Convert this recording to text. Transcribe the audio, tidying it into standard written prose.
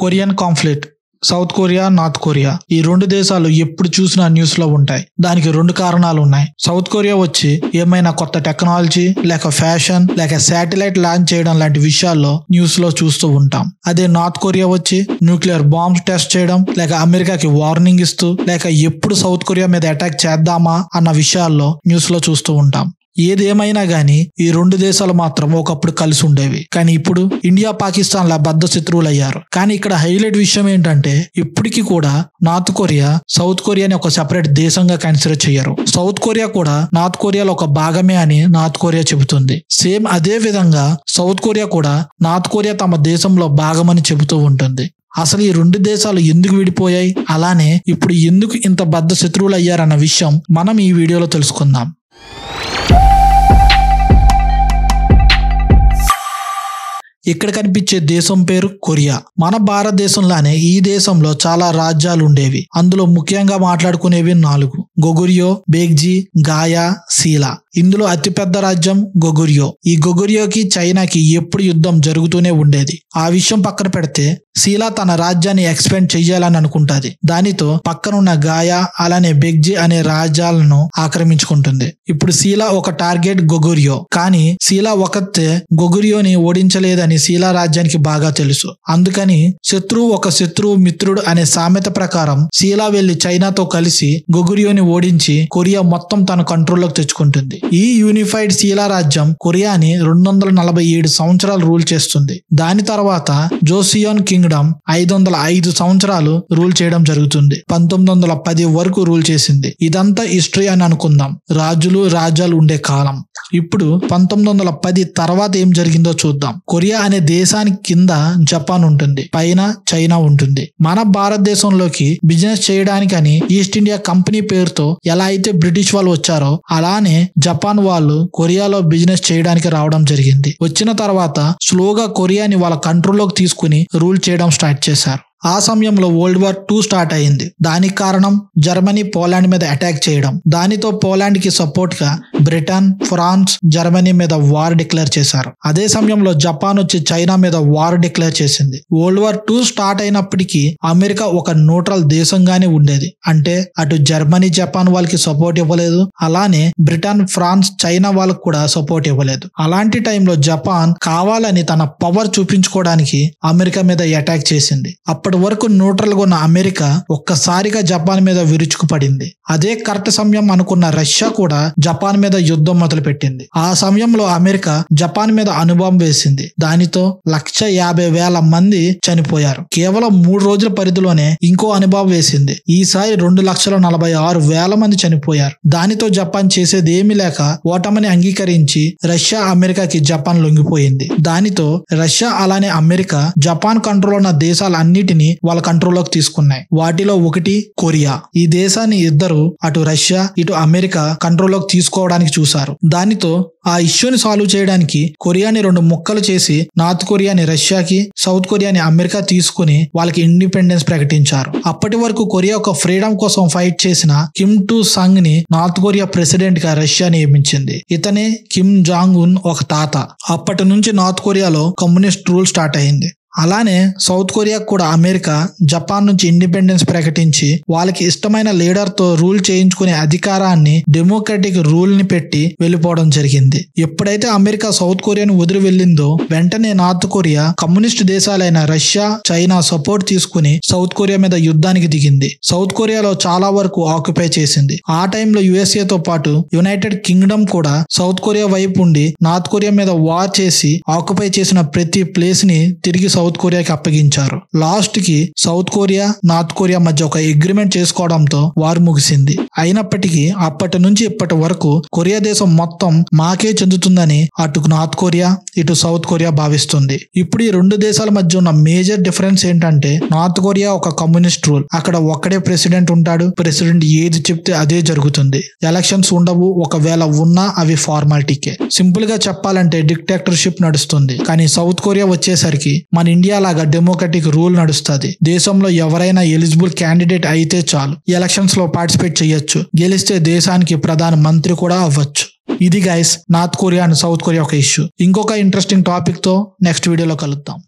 Korean conflict. South Korea, north Korea ఈ రెండు దేశాలు ఎప్పుడు చూసినా న్యూస్ లో ఉంటాయి. దానికి రెండు కారణాలు ఉన్నాయి. సౌత్ కొరియా వచ్చి ఏమైనా కొత్త టెక్నాలజీ లేక ఫ్యాషన్ లేక శాటిలైట్ లాంచ్ చేయడం లాంటి విషయాల్లో న్యూస్ లో చూస్తూ ఉంటాం. అదే నార్త్ కొరియా వచ్చి న్యూక్లియర్ బాంబ్స్ టెస్ట్ చేయడం లేక అమెరికాకి వార్నింగ్ ఇస్తూ లేక ఎప్పుడు సౌత్ కొరియా మీద అటాక్ చేద్దామా అన్న విషయాల్లో న్యూస్ లో చూస్తూ ఉంటాం. ఏదేమైనా గానీ ఈ రెండు దేశాలు మాత్రం ఒకప్పుడు కలిసి ఉండేవి. కానీ ఇప్పుడు ఇండియా పాకిస్తాన్ లా బద్ధ శత్రువులు అయ్యారు. కానీ ఇక్కడ హైలైట్ విషయం ఏంటంటే ఇప్పటికీ కూడా నార్త్ కొరియా సౌత్ కొరియాని ఒక సెపరేట్ దేశంగా కన్సిడర్ చేయరు. సౌత్ కొరియా కూడా నార్త్ కొరియాలో ఒక భాగమే అని నార్త్ కొరియా చెబుతుంది. సేమ్ అదే విధంగా సౌత్ కొరియా కూడా నార్త్ కొరియా తమ దేశంలో భాగమని చెబుతూ ఉంటుంది. అసలు ఈ రెండు దేశాలు ఎందుకు విడిపోయాయి, అలానే ఇప్పుడు ఎందుకు ఇంత బద్ధ శత్రువులు అయ్యారన్న విషయం మనం ఈ వీడియోలో తెలుసుకుందాం. ఇక్కడ కనిపించే దేశం పేరు కొరియా. మన భారతదేశంలానే ఈ దేశంలో చాలా రాజ్యాలు ఉండేవి. అందులో ముఖ్యంగా మాట్లాడుకునేవి 4: గొగుర్యో, బేగ్జీ, గాయా, సీలా. ఇందులో అతిపెద్ద రాజ్యం గొగుర్యో. ఈ గొగుర్యోకి చైనాకి ఎప్పుడు యుద్ధం జరుగుతూనే ఉండేది. ఆ విషయం పక్కన పెడితే సీలా తన రాజ్యాన్ని ఎక్స్పెండ్ చెయ్యాలని అనుకుంటాది. దానితో పక్కనున్న గాయా అలానే బెగ్జీ అనే రాజ్యాలను ఆక్రమించుకుంటుంది. ఇప్పుడు సీలా ఒక టార్గెట్ గొగుర్యో. కానీ సీలా ఒకతే గొగుర్యోని ఓడించలేదని సీలా రాజ్యానికి బాగా తెలుసు. అందుకని శత్రువు ఒక శత్రువు మిత్రుడు అనే సామెత ప్రకారం సీలా వెళ్లి చైనాతో కలిసి గొగుర్యోని ఓడించి కొరియా మొత్తం తన కంట్రోల్లోకి తెచ్చుకుంటుంది. ఈ యూనిఫైడ్ సీలా రాజ్యం కొరియాని 247 సంవత్సరాలు రూల్ చేస్తుంది. దాని తర్వాత జోసియోన్ కింగ్డమ్ 505 సంవత్సరాలు రూల్ చేయడం జరుగుతుంది. 1910 వరకు రూల్ చేసింది. ఇదంతా హిస్టరీ అని అనుకుందాం, రాజ్యాలు ఉండే కాలం. ఇప్పుడు 1910 తర్వాత ఏం జరిగిందో చూద్దాం. కొరియా అనే దేశానికి కింద జపాన్ ఉంటుంది, పైన చైనా ఉంటుంది. మన భారతదేశంలోకి బిజినెస్ చేయడానికని ఈస్ట్ ఇండియా కంపెనీ పేరుతో ఎలా అయితే బ్రిటిష్ వాళ్ళు వచ్చారో అలానే జపాన్ వాళ్ళు కొరియాలో బిజినెస్ చేయడానికి రావడం జరిగింది. వచ్చిన తర్వాత స్లోగా కొరియాని వాళ్ళ కంట్రోల్లోకి తీసుకుని రూల్ చేయడం స్టార్ట్ చేశారు. ఆ సమయంలో వరల్డ్ వార్ 2 స్టార్ట్ అయింది. దానికి కారణం జర్మనీ పోలాండ్ మీద అటాక్ చేయడం. దానితో పోలాండ్ కి సపోర్ట్ గా బ్రిటన్, ఫ్రాన్స్, జర్మనీ మీద వార్ డిక్లేర్ చేశారు. అదే సమయంలో జపాన్ వచ్చి చైనా మీద వార్ డిక్లేర్ చేసింది. వరల్డ్ వార్ 2 స్టార్ట్ అయినప్పటికీ అమెరికా ఒక న్యూట్రల్ దేశంగానే ఉండేది. అంటే అటు జర్మనీ, జపాన్ వాళ్ళకి సపోర్ట్ ఇవ్వలేదు, అలానే బ్రిటన్, ఫ్రాన్స్, చైనా వాళ్ళకి కూడా సపోర్ట్ ఇవ్వలేదు. అలాంటి టైంలో జపాన్ కావాలని తన పవర్ చూపించుకోవడానికి అమెరికా మీద అటాక్ చేసింది. అప్పటి వరకు న్యూట్రల్ గా ఉన్న అమెరికా ఒక్కసారిగా జపాన్ మీద విరుచుకుపడింది. అదే కరెక్ట్ సమయం అనుకున్న రష్యా కూడా జపాన్ మీద యుద్ధం మొదలు పెట్టింది. ఆ సమయంలో అమెరికా జపాన్ మీద అణుబాంబు వేసింది. దానితో 150,000 మంది చనిపోయారు. కేవలం 3 రోజుల పరిధిలోనే ఇంకో అణుబాంబు వేసింది. ఈసారి 2,46,000 మంది చనిపోయారు. దానితో జపాన్ చేసేది ఏమీ లేక ఓటమిని అంగీకరించి రష్యా, అమెరికాకి జపాన్ లొంగిపోయింది. దానితో రష్యా అలానే అమెరికా జపాన్ కంట్రోల్ ఉన్న దేశాలన్నిటిని వాళ్ళ కంట్రోల్లోకి తీసుకున్నాయి. వాటిలో ఒకటి కొరియా. ఈ దేశాన్ని ఇద్దరు, అటు రష్యా ఇటు అమెరికా కంట్రోల్లోకి తీసుకోవడానికి చూశారు. దానితో ఆ ఇష్యూని సాల్వ్ చేయడానికి కొరియాని 2 ముక్కలు చేసి నార్త్ కొరియాని రష్యాకి, సౌత్ కొరియాని అమెరికా తీసుకుని వాళ్ళకి ఇండిపెండెన్స్ ప్రకటించారు. అప్పటి వరకు కొరియా ఒక ఫ్రీడమ్ కోసం ఫైట్ చేసిన కిమ్ టు సంగ్ ని నార్త్ కొరియా ప్రెసిడెంట్ గా రష్యా నియమించింది. ఇతనే కిమ్ జాంగ్ ఉన్ ఒక తాత. అప్పటి నుంచి నార్త్ కొరియాలో కమ్యూనిస్ట్ రూల్ స్టార్ట్ అయింది. అలానే సౌత్ కొరియా కూడా అమెరికా జపాన్ నుంచి ఇండిపెండెన్స్ ప్రకటించి వాళ్ళకి ఇష్టమైన లీడర్ తో రూల్ చేయించుకునే అధికారాన్ని డెమోక్రటిక్ రూల్ ని పెట్టి వెళ్ళిపోవడం జరిగింది. ఎప్పుడైతే అమెరికా సౌత్ కొరియాను వదిలి వెళ్ళిందో వెంటనే నార్త్ కొరియా కమ్యూనిస్ట్ దేశాలైన రష్యా, చైనా సపోర్ట్ తీసుకుని సౌత్ కొరియా మీద యుద్ధానికి దిగింది. సౌత్ కొరియాలో చాలా వరకు ఆక్యుపై చేసింది. ఆ టైంలో యుఎస్ఏ తో పాటు యునైటెడ్ కింగ్డమ్ కూడా సౌత్ కొరియా వైపు ఉండి నార్త్ కొరియా మీద వార్ చేసి ఆక్యుపై చేసిన ప్రతి ప్లేస్ ని తిరిగి సౌత్ కొరియాకి అప్పగించారు. లాస్ట్ కి సౌత్ కొరియా, నార్త్ కొరియా మధ్య ఒక అగ్రిమెంట్ చేసుకోవడంతో వార్ ముగిసింది. అయినప్పటికీ అప్పటి నుంచి ఇప్పటి వరకు కొరియా దేశం మొత్తం మాకే చెందుతుందని అటు నార్త్ కొరియా ఇటు సౌత్ కొరియా భావిస్తుంది. ఇప్పుడు ఈ రెండు దేశాల మధ్య ఉన్న మేజర్ డిఫరెన్స్ ఏంటంటే నార్త్ కొరియా ఒక కమ్యూనిస్ట్ రూల్. అక్కడ ఒక్కడే ప్రెసిడెంట్ ఉంటాడు. ప్రెసిడెంట్ ఏది చెప్తే అదే జరుగుతుంది. ఎలక్షన్స్ ఉండవు, ఒకవేళ ఉన్నా అవి ఫార్మాలిటీకే. సింపుల్ గా చెప్పాలంటే డిక్టేటర్షిప్ నడుస్తుంది. కానీ సౌత్ కొరియా వచ్చేసరికి మన ఇండియా లాగా డెమోక్రటిక్ రూల్ నడుస్తుంది. దేశంలో ఎవరైనా ఎలిజిబుల్ క్యాండిడేట్ అయితే చాలు ఎలక్షన్స్ లో పార్టిసిపేట్ చేయొచ్చు. గెలిస్తే దేశానికి ప్రధాన మంత్రి కూడా అవ్వచ్చు. ఇది guys north Korea and south Korea ఒక ఇష్యూ. ఇంకొక ఇంట్రెస్టింగ్ టాపిక్ తో నెక్స్ట్ వీడియోలో కలుద్దాం.